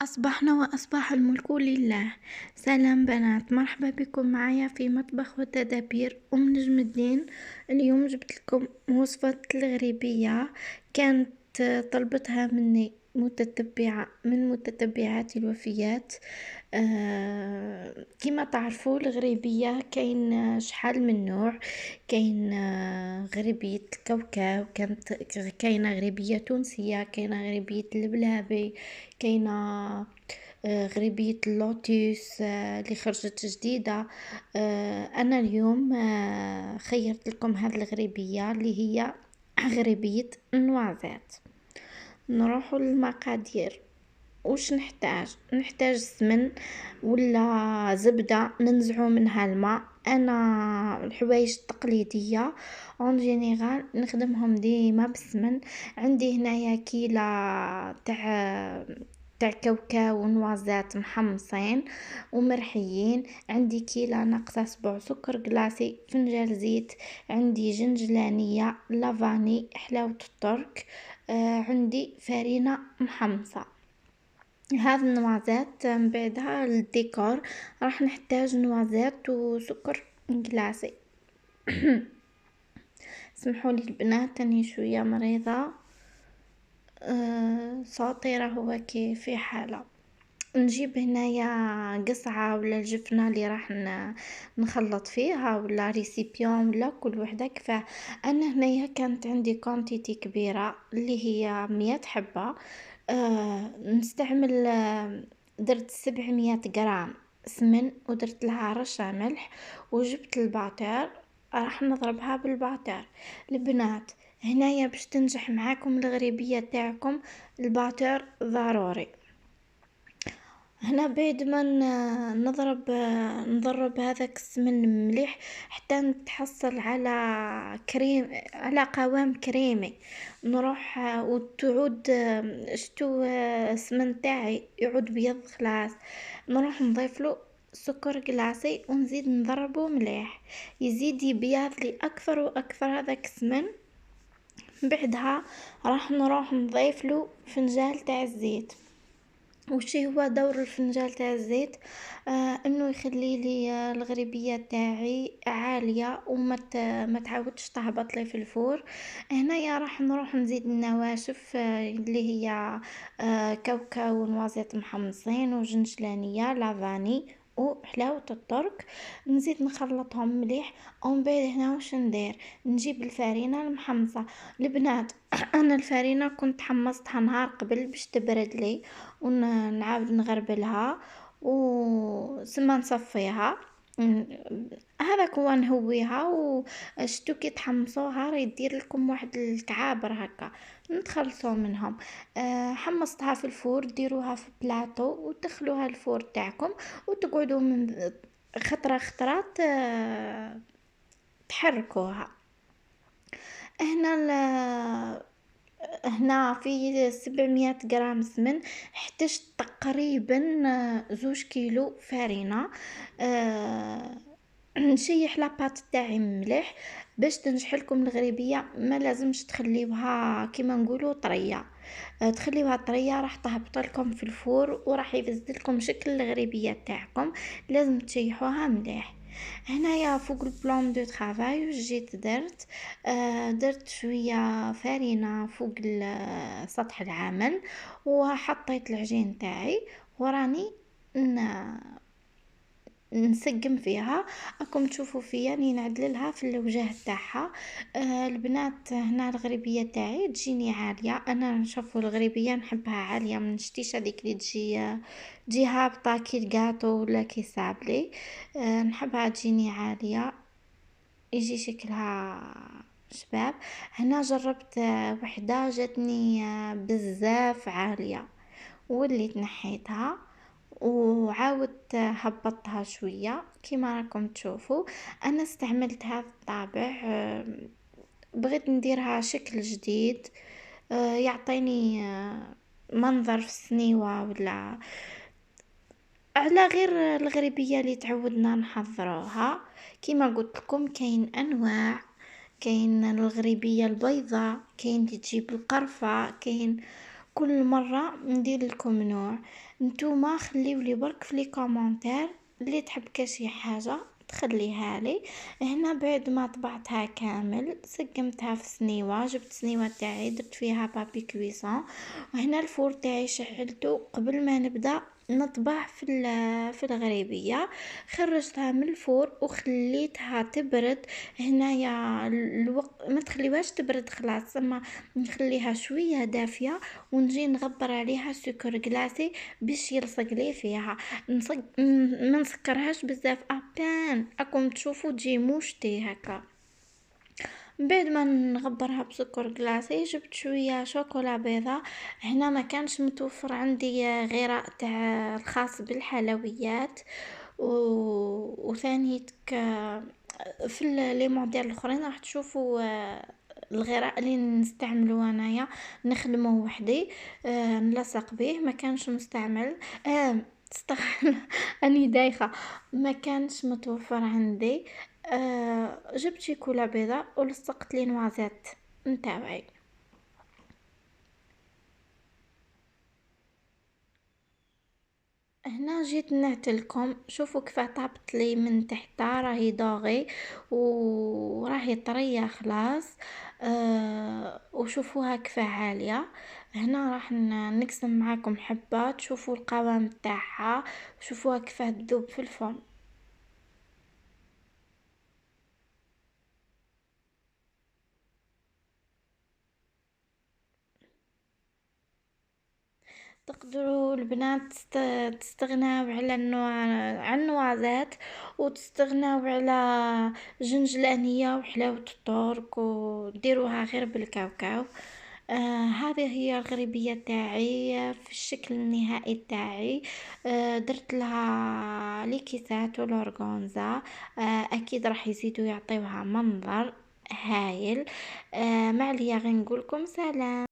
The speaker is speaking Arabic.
أصبحنا وأصبح الملك لله. سلام بنات، مرحبا بكم معايا في مطبخ وتدابير نجم الدين. اليوم جبت لكم وصفة الغريبية. كانت طلبتها مني متتبعة من متتبعاتي الوفيات. كما تعرفوا الغريبية كاين شحال من نوع. كاين غريبية الكاوكاو، كاينة غريبية تونسية، كاينة غريبية اللبلابي، كاينة غريبية اللوتيس اللي خرجت جديدة. أنا اليوم خيرت لكم هذه الغريبية اللي هي غريبية النوازات. نروحوا للمقادير. وش نحتاج سمن ولا زبدة ننزعو منها الماء. انا الحوايج التقليديه اون جينيرال نخدمهم ديما بالسمن. عندي هنايا كيلة تاع كاوكاو ونوازات محمصين ومرحيين. عندي كيلة ناقصة سبع سكر كلاصي، فنجان زيت. عندي جنجلانية، لافاني، حلاوة الترك. عندي فرينة محمصة. هذه النوازات من بعدها للديكور راح نحتاج نوازات وسكر جلاسي. سمحوا لي البنات اني شويه مريضه. صوتي راهو كي في حاله. نجيب هنايا قصعة ولا الجفنة اللي راح نخلط فيها، ولا ريسيبيون، ولا كل وحدة كفاه. انا هنايا كانت عندي كونتيتي كبيرة اللي هي 100 حبة. نستعمل درت 700 غرام سمن، ودرت لها رشة ملح، وجبت الباتر راح نضربها بالباتر. البنات هنايا باش تنجح معاكم الغريبية تاعكم الباتر ضروري. هنا بعد ما نضرب هذاك السمن مليح حتى نتحصل على كريم، على قوام كريمي. نروح وتعود شتو السمن تاعي يعود بيض خلاص. نروح نضيف له سكر جلاسي ونزيد نضربه مليح، يزيد يبيض لي اكثر واكثر هذاك السمن. بعدها راح نروح نضيف له فنجان تاع الزيت. وشي هو دور الفنجان تاع الزيت؟ انه يخلي لي الغريبيه تاعي عاليه ما تعاودش تهبط لي في الفور. هنايا راح نروح نزيد النواشف اللي هي كاوكاو ونوازيت محمصين وجنجلانيه لافاني وحلاوة الترك. نزيد نخلطهم مليح. ومن بعد هنا واش ندير؟ نجيب الفرينة المحمصة. البنات انا الفرينة كنت حمصتها نهار قبل باش تبرد لي، ونعاود نغربلها وسما نصفيها. هذاك هو نهويها. وشتو كي تحمصوها راه يدير لكم واحد الكعابر هكا نتخلصوا منهم. حمصتها في الفور، ديروها في بلاطو وتدخلوها الفور تاعكم، وتقعدوا من خطره خطره تحركوها. هنا هنا في 700 غرام سمن احتجت تقريبا 2 كيلو فرينة. نشيح لاباط تاعي مليح باش تنجح لكم الغريبيه. ما لازمش تخليوها كيما نقولوا طريه. تخليوها طريه راح تهبط لكم في الفور وراح يفسد لكم شكل الغريبيه تاعكم. لازم تشيحوها مليح. هنايا فوق البلان دو طرافاي وش جيت درت شويه فرينه فوق سطح العمل، وحطيت العجين تاعي وراني نسقم فيها. راكم تشوفوا فيا راني نعدللها في الوجه تاعها. البنات هنا الغريبيه تاعي تجيني عاليه. انا نشوفوا الغريبيه نحبها عاليه، من نشتيش هذيك اللي تجي هابطه كي الكاطو ولا كي سابلي. نحبها تجيني عاليه، يجي شكلها شباب. هنا جربت وحده جاتني بزاف عاليه، وليت نحيتها وعاودت هبطتها شوية كما راكم تشوفوا. انا استعملت هذا الطابع، بغيت نديرها شكل جديد يعطيني منظر في السنيوة، ولا على غير الغريبية اللي تعودنا نحضروها. كما قلت لكم كاين انواع، كاين الغريبية البيضاء، كاين اللي تجيب القرفة، كاين كل مرة ندير لكم نوع. نتوما خليولي برك في لي كومونتير اللي تحب كشي حاجة تخليها لي. هنا بعد ما طبعتها كامل سقمتها في سنيوة، جبت سنيوة تاعي درت فيها بابي كويسون، وهنا الفور تاعي شعلته قبل ما نبدا نطبع في الغريبية. خرجتها من الفور وخليتها تبرد. هنايا الوقت ما تخليوهاش تبرد خلاص، اما نخليها شوية دافية ونجي نغبر عليها سكر جلاسي باش يلصق لي فيها. ما نسكرهاش بزاف ابان راكم تشوفوا تجي موشتي هكا. بعد ما نغبرها بسكر جلاسي جبت شويه شوكولا بيضاء. هنا ما كانش متوفر عندي غير تاع الخاص بالحلويات. و... وثانيتك في لي موديل الاخرين راح تشوفوا الغراء اللي نستعملو انايا نخدمه وحدي. نلصق به ما كانش مستعمل. استغفر اني دايخه، ما كانش متوفر عندي. جبت شيكولا بيضاء ولصقت لي نوازيت نتاعي. هنا جيت نعتلكم شوفوا كيف طابت لي من تحت راهي داغي وراهي طريه خلاص. وشوفوها كيف عاليه. هنا راح نقسم معاكم حبات تشوفوا القوام تاعها، شوفوها كيف تذوب في الفرن. تقدروا البنات تستغناو على على النوازات، وتستغناو على جنجلانية وحلاوة الترك وديروها غير بالكاوكاو. هذه هي الغريبية تاعي في الشكل النهائي تاعي. درت لها ليكيسات والأورغانزا. اكيد راح يزيدوا يعطيوها منظر هايل. ما عليا غير نقولكم سلام.